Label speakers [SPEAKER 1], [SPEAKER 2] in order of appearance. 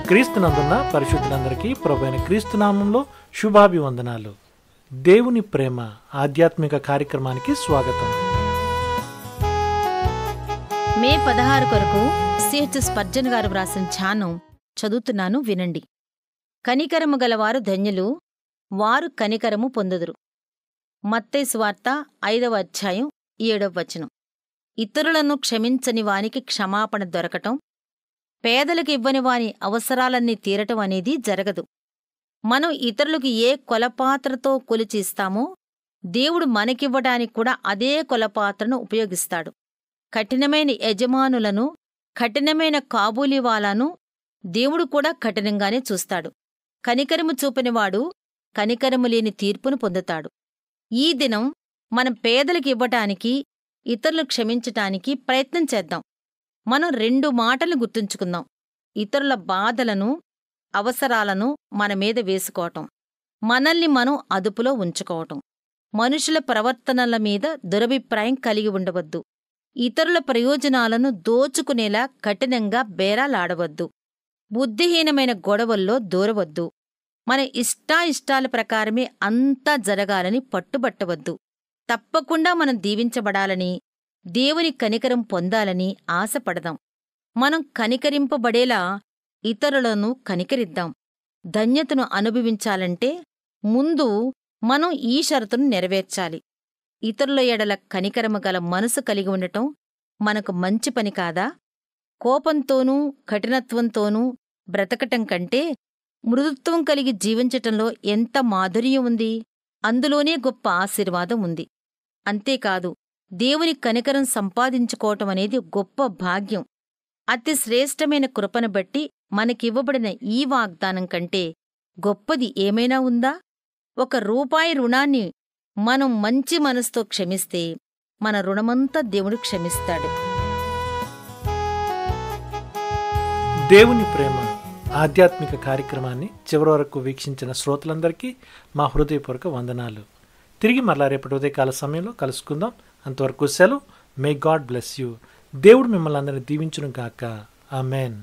[SPEAKER 1] క్రీస్తునందున్న పరిశుద్ధులందరికీ ప్రభువైన క్రీస్తు నామంలో శుభాభివందనాలు. దేవుని ప్రేమ ఆధ్యాత్మిక కార్యక్రమానికి స్వాగతం.
[SPEAKER 2] మే 16 కొరకు సిహెచ్ స్పర్జన్ గారు వ్రాసిన ధ్యానం చదువుతున్నాను, వినండి. కనికరము గలవారు ధన్యులు, వారు కనికరము పొందుదురు. మత్తయి సువార్త 5వ అధ్యాయం 7వ వచనం. ఇతరులను క్షమించని వానికి క్షమాపణ దొరకటం, పేదలకు ఇవ్వని వాని అవసరాలన్నీ తీరటం అనేది జరగదు. మనం ఇతరులకు ఏ కొలపాత్రతో కొలిచి ఇస్తామో దేవుడు మనకివ్వడానికి కూడా అదే కొలపాత్రను ఉపయోగిస్తాడు. కఠినమైన యజమానులను, కఠినమైన కాబూలీవాలాను దేవుడు కూడా కఠినంగానే చూస్తాడు. కనికరము చూపినవాడు కనికరము లేని తీర్పును పొందుతాడు. ఈ దినం మనం పేదలకు ఇవ్వటానికి, ఇతరులు క్షమించటానికి ప్రయత్నం చేద్దాం. మనం 2 మాటలు గుర్తుంచుకుందాం: ఇతరుల బాధలను, అవసరాలను మన మీద వేసుకోవటం, మనల్ని మనం అదుపులో ఉంచుకోవటం. మనుషుల ప్రవర్తనల మీద దురభిప్రాయం కలిగి ఉండవద్దు. ఇతరుల ప్రయోజనాలను దోచుకునేలా కఠినంగా బేరాలాడవద్దు. బుద్ధిహీనమైన గొడవల్లో దూరవద్దు. మన ఇష్టాయిష్టాల ప్రకారమే అంతా జరగాలని పట్టుబట్టవద్దు. తప్పకుండా మనం దీవించబడాలని, దేవుని కనికరం పొందాలని ఆశపడదాం. మనం కనికరింపబడేలా ఇతరులను కనికరిద్దాం. ధన్యతను అనుభవించాలంటే ముందు మనం ఈ షరతును నెరవేర్చాలి. ఇతరుల ఎడల కనికరము గల మనసు కలిగి ఉండటం మనకు మంచి పని కాదా? కోపంతోనూ కఠినత్వంతోనూ బ్రతకటం కంటే మృదుత్వం కలిగి జీవించటంలో ఎంత మాధుర్యం ఉంది! అందులోనే గొప్ప ఆశీర్వాదం ఉంది. అంతేకాదు, దేవుని కనికరం సంపాదించుకోవటం అనేది గొప్ప భాగ్యం. అతి శ్రేష్టమైన కృపను బట్టి మనకివ్వబడిన ఈ వాగ్దానం కంటే గొప్పది ఏమైనా ఉందా? ₹1 రుణాన్ని మనం మంచి మనసుతో క్షమిస్తే మన రుణమంతా దేవుడు క్షమిస్తాడు.
[SPEAKER 1] దేవుని ప్రేమ ఆధ్యాత్మిక కార్యక్రమాన్ని చివరి వరకు వీక్షించిన శ్రోతలందరికీ మా హృదయపూర్వక వందనాలు. తిరిగి మరలా రేపటి ఉదయకాల సమయంలో కలుసుకుందాం. అంతవరకు సెలవు. May God bless you. దేవుడు మిమ్మల్ని అందరినీ దీవించును గాక. ఆమెన్.